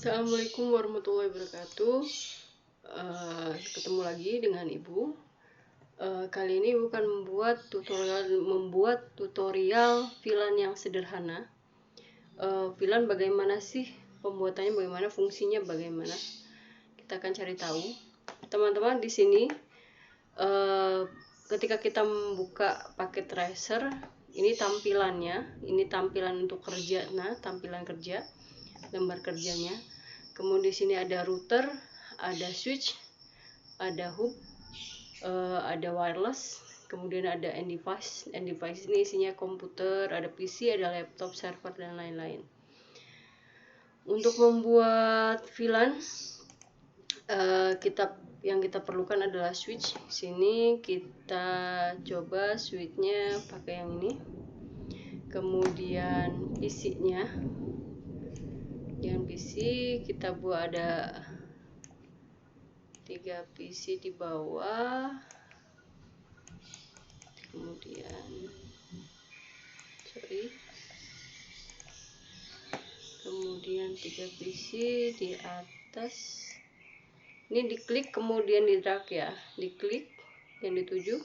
Assalamualaikum warahmatullahi wabarakatuh. Ketemu lagi dengan Ibu. Kali ini Ibu akan membuat tutorial VLAN yang sederhana. VLAN bagaimana sih pembuatannya, bagaimana fungsinya, bagaimana kita akan cari tahu. Teman-teman, di sini ketika kita membuka paket tracer, ini tampilannya, ini tampilan untuk kerja, tampilan kerja, lembar kerjanya. Kemudian di sini ada router, ada switch, ada hub, ada wireless, kemudian ada end device. End device ini isinya komputer, ada PC, ada laptop, server, dan lain-lain. Untuk membuat VLAN, yang kita perlukan adalah switch. Sini kita coba switchnya pakai yang ini. Kemudian PC-nya, yang PC kita buat ada 3 PC di bawah, kemudian kemudian 3 PC di atas. Ini diklik kemudian di drag ya, diklik yang dituju,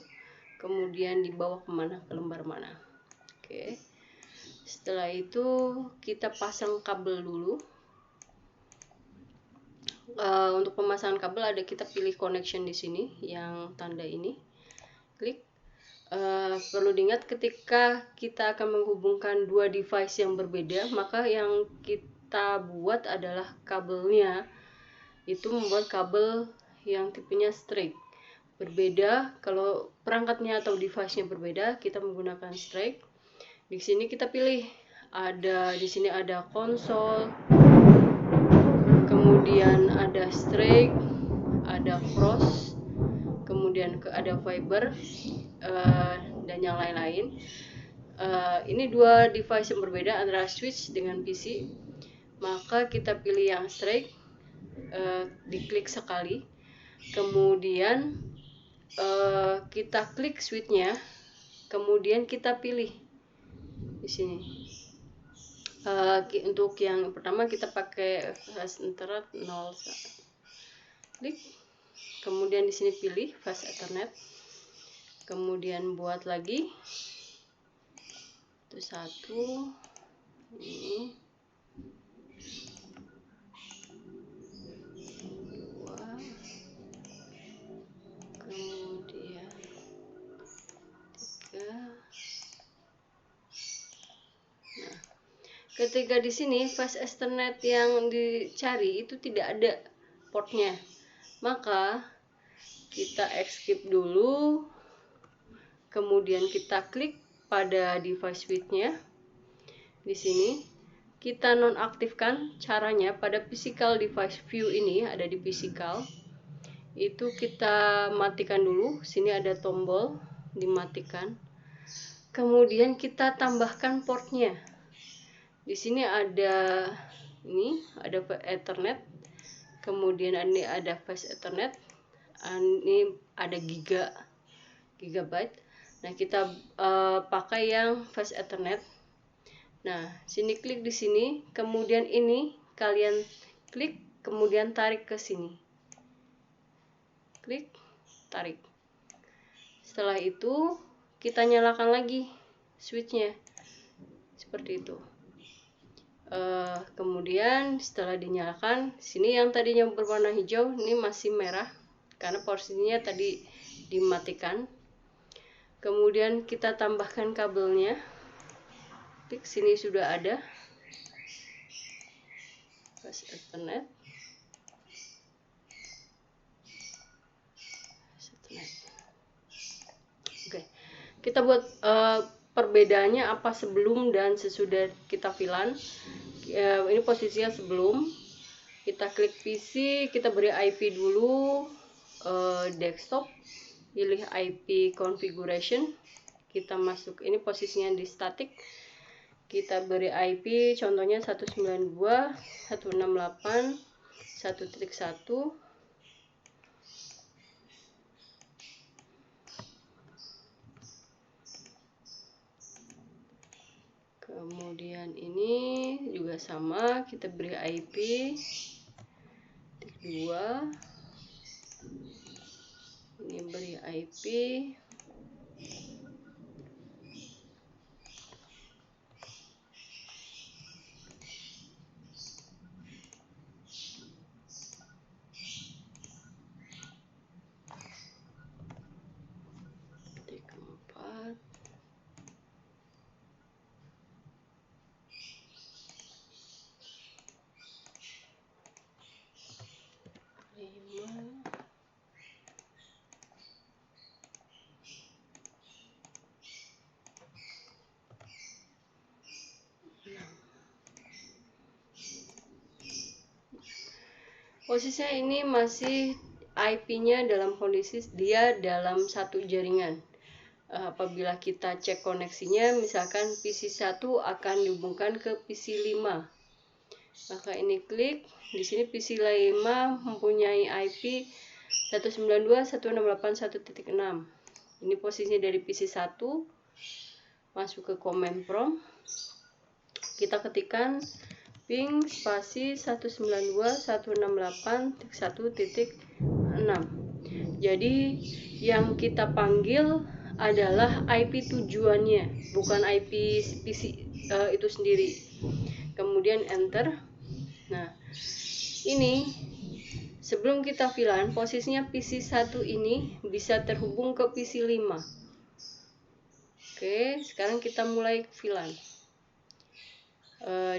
kemudian di bawah kemana, ke lembar mana. Oke, setelah itu kita pasang kabel dulu. Untuk pemasangan kabel kita pilih connection di sini, yang tanda ini, klik. Perlu diingat ketika kita akan menghubungkan dua device yang berbeda, maka yang kita buat adalah kabelnya itu membuat kabel yang tipenya straight. Berbeda kalau perangkatnya atau device-nya berbeda, kita menggunakan straight. Di sini kita pilih, di sini ada konsol, kemudian ada straight, ada cross, kemudian ada fiber, dan yang lain-lain. Ini dua device yang berbeda antara switch dengan PC. Maka kita pilih yang straight, diklik sekali, kemudian kita klik switchnya, kemudian kita pilih di sini. Untuk yang pertama kita pakai fast internet 0, klik, kemudian di sini pilih fast ethernet, kemudian buat lagi itu 1, ini 2, kemudian 3. Ketika di sini fast ethernet yang dicari itu tidak ada portnya, maka kita escape dulu, kemudian kita klik pada device switch-nya. Di sini kita nonaktifkan. Caranya pada physical device view ini, ada di physical, itu kita matikan dulu. Sini ada tombol dimatikan, kemudian kita tambahkan portnya. Di sini ada Ethernet, kemudian ini ada fast Ethernet, ini ada gigabyte. Nah, kita pakai yang fast Ethernet. Nah, sini klik di sini, kemudian ini kalian klik, kemudian tarik ke sini. Klik, tarik. Setelah itu kita nyalakan lagi switchnya seperti itu. Kemudian setelah dinyalakan, sini yang tadinya berwarna hijau ini masih merah karena posisinya tadi dimatikan. Kemudian kita tambahkan kabelnya. Klik, sini sudah ada fast Ethernet. Oke, kita buat perbedaannya apa sebelum dan sesudah kita VLAN. Ini posisinya sebelum. Kita klik PC, kita beri IP dulu, desktop, pilih IP configuration, kita masuk, ini posisinya di static, kita beri IP contohnya 192.168.1.1. Kemudian ini juga sama, kita beri IP titik 2, ini beri IP titik 4, posisinya ini masih IP-nya dalam kondisi dia dalam satu jaringan. Apabila kita cek koneksinya, misalkan PC1 akan dihubungkan ke PC5, maka ini klik di sini. PC5 mempunyai IP 192.168.1.6. Ini posisinya dari PC1. Masuk ke command prompt, kita ketikkan ping spasi 192.168.1.6. Jadi yang kita panggil adalah IP tujuannya, bukan IP PC itu sendiri. Kemudian enter. Nah, ini sebelum kita VLAN, posisinya PC1 ini bisa terhubung ke PC5. Oke, sekarang kita mulai VLAN.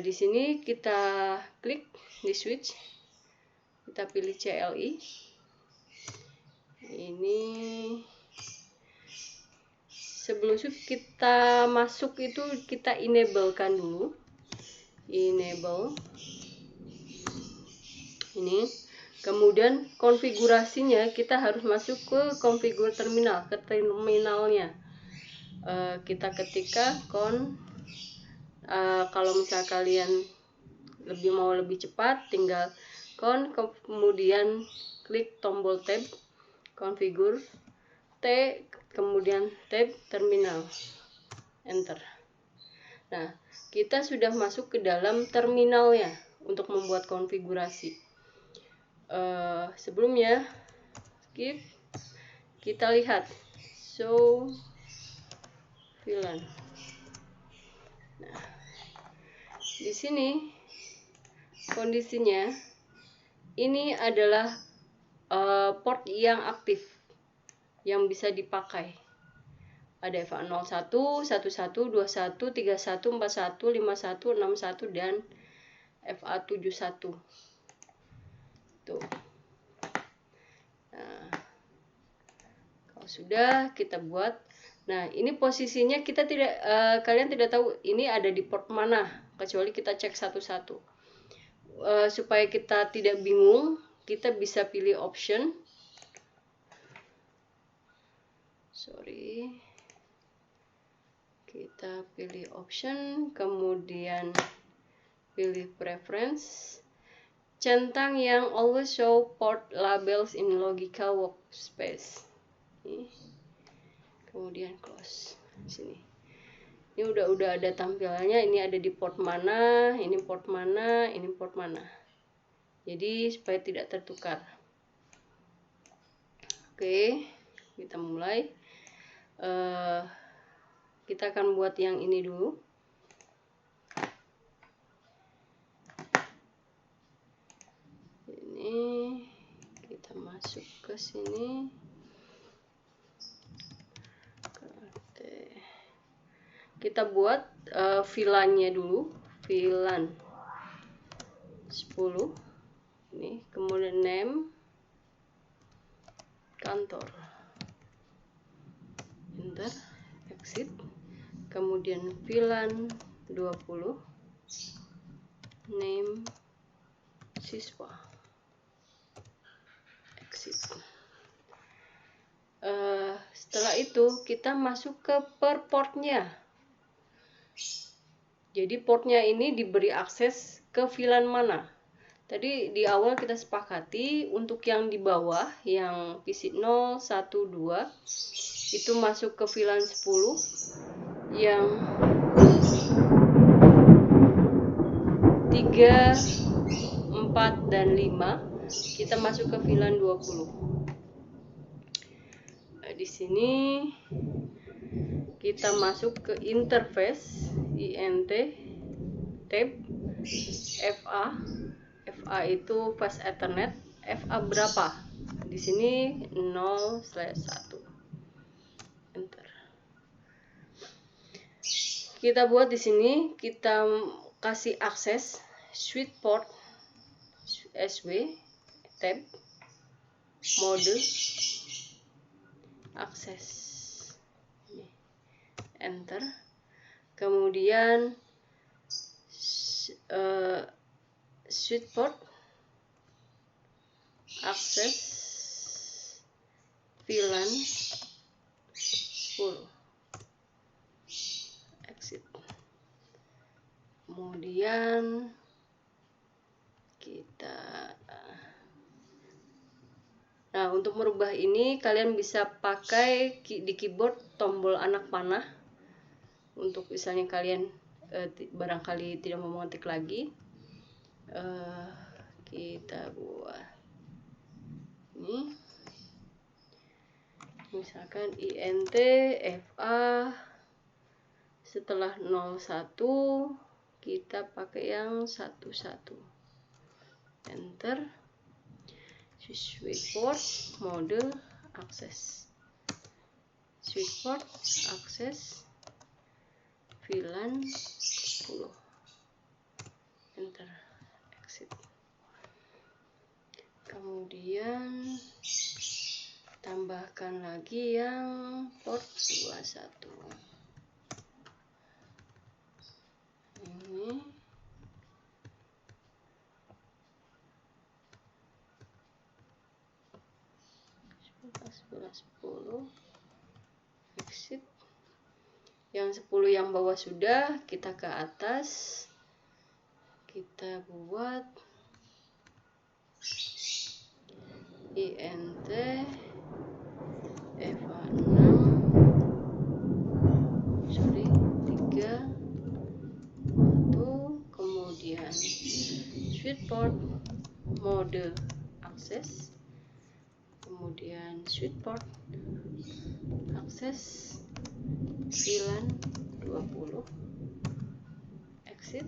Di sini kita klik di switch, kita pilih CLI. Ini sebelum kita masuk itu kita enablekan dulu. Enable ini, kemudian konfigurasinya kita harus masuk ke konfigur terminal, ke terminalnya. Kita ketika kalau misal kalian mau lebih cepat, tinggal kemudian klik tombol tab konfigur T, kemudian tab terminal, enter. Nah, kita sudah masuk ke dalam terminalnya untuk membuat konfigurasi. Sebelumnya skip, kita lihat show VLAN. Nah, di sini kondisinya ini adalah port yang aktif yang bisa dipakai. Ada FA01, 11, 21, 31, 41, 51, 61 dan FA71. Tuh. Nah, kalau sudah kita buat. Nah, ini posisinya kita tidak kalian tidak tahu ini ada di port mana, kecuali kita cek satu-satu. Supaya kita tidak bingung, kita bisa pilih option. Kita pilih option, kemudian pilih preference, centang yang always show port labels in logical workspace. Kemudian close sini. Ini udah ada tampilannya, ini ada di port mana, ini port mana, ini port mana. Jadi supaya tidak tertukar. Oke, kita mulai. Kita akan buat yang ini dulu. Ini kita masuk ke sini. Kita buat VLAN-nya dulu, VLAN 10. Ini kemudian name kantor, enter, exit. Kemudian VLAN 20, name siswa, exit. Setelah itu kita masuk ke per portnya. Jadi portnya ini diberi akses ke VLAN mana. Tadi di awal kita sepakati untuk yang di bawah, yang PC 0, 1, 2 itu masuk ke VLAN 10, yang 3, 4, dan 5 kita masuk ke VLAN 20. Nah, di sini kita masuk ke interface INT tab FA. FA itu fast Ethernet. FA berapa? Di sini 0/1. Enter. Kita buat di sini, kita kasih akses switch port SW tab mode akses. Enter. Kemudian switch port akses VLAN 10 exit. Kemudian kita untuk merubah ini kalian bisa pakai di keyboard tombol anak panah. Untuk misalnya kalian barangkali tidak mau mengetik lagi, kita buat ini misalkan INT FA, setelah 01 kita pakai yang 11. Enter. Switch port mode akses, switch port akses VLAN 10. Enter. Exit. Kemudian tambahkan lagi yang port 21. Ini (11) exit. Yang 10 yang bawah sudah, kita ke atas, kita buat INT FA 3 1, kemudian switch port mode akses, kemudian switch port akses VLAN 20 exit.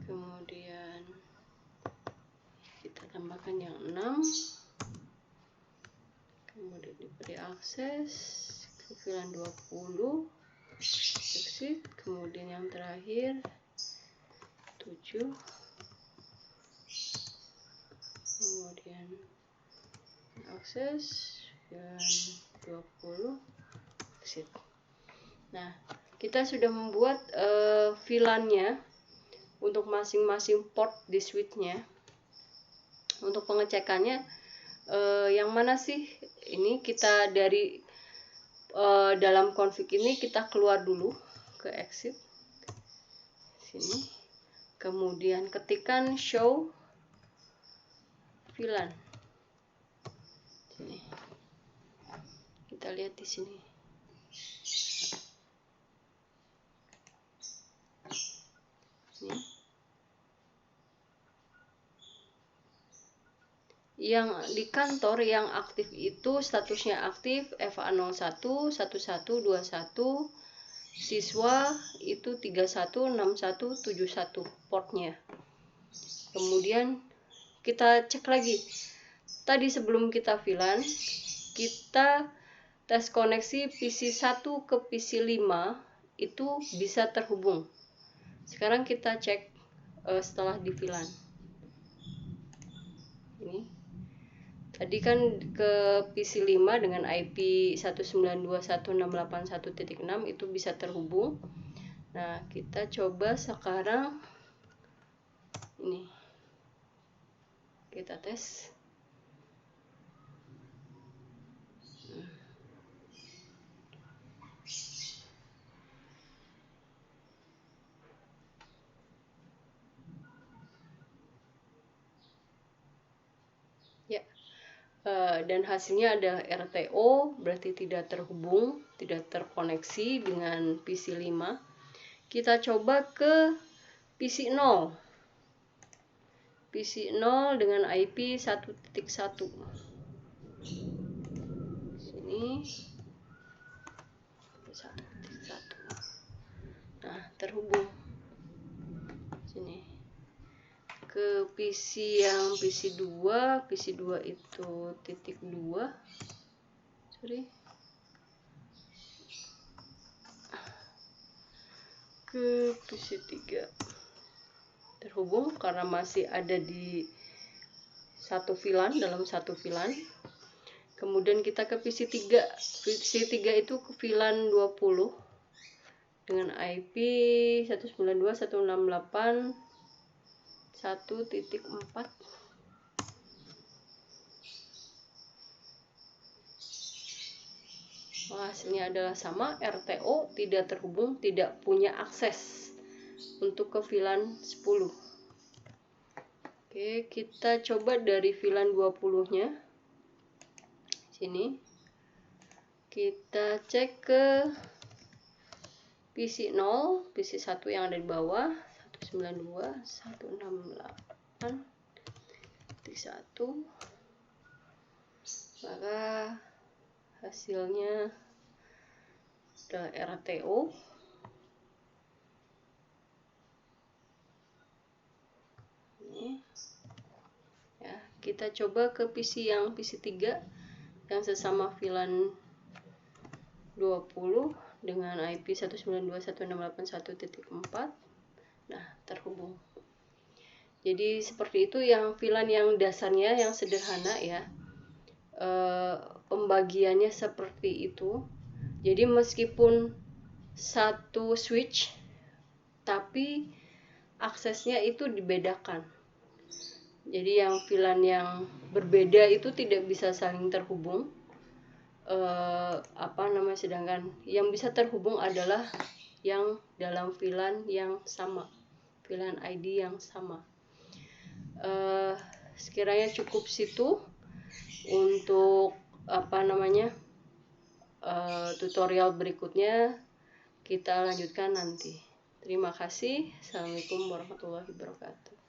Kemudian kita tambahkan yang 6, kemudian diberi akses ke VLAN 20 exit. Kemudian yang terakhir 7, kemudian akses VLAN 20 exit. Nah, kita sudah membuat VLAN-nya untuk masing-masing port di switch-nya. Untuk pengecekannya yang mana sih? Ini kita dari dalam config ini kita keluar dulu ke exit sini, kemudian ketikkan show VLAN. Sini. Kita lihat di sini. Yang di kantor yang aktif itu statusnya aktif FA01 1121, siswa itu 316171 portnya. Kemudian kita cek lagi. Tadi sebelum kita VLAN, kita tes koneksi PC 1 ke PC 5 itu bisa terhubung. Sekarang kita cek setelah di VLAN. Ini. Tadi kan ke PC 5 dengan IP 192.168.1.6 itu bisa terhubung. Nah, kita coba sekarang ini. Kita tes. Ya. Dan hasilnya ada RTO, berarti tidak terhubung, tidak terkoneksi dengan PC 5. Kita coba ke PC0 dengan IP 1.1 sini 1.1. Nah, terhubung sini ke PC yang PC2 itu titik 2, ke PC3 terhubung karena masih ada di dalam satu VLAN. Kemudian kita ke PC3 itu ke VLAN 20 dengan IP 192.168.1.4. Hasilnya adalah sama, RTO tidak terhubung, tidak punya akses untuk ke VLAN 10. Oke, kita coba dari VLAN 20-nya. Sini. Kita cek ke PC0, PC1 yang ada di bawah, 192.168.1. Maka hasilnya adalah RTO. Ini. Ya, kita coba ke PC yang PC3 yang sesama VLAN 20 dengan IP 192.168.1.4. Nah, terhubung. Jadi seperti itu yang VLAN yang dasarnya, yang sederhana ya. Pembagiannya seperti itu. Jadi meskipun satu switch, tapi aksesnya itu dibedakan. Jadi yang VLAN yang berbeda itu tidak bisa saling terhubung. Sedangkan yang bisa terhubung adalah yang dalam VLAN yang sama, VLAN ID yang sama. Sekiranya cukup situ untuk tutorial berikutnya kita lanjutkan nanti. Terima kasih. Assalamualaikum warahmatullahi wabarakatuh.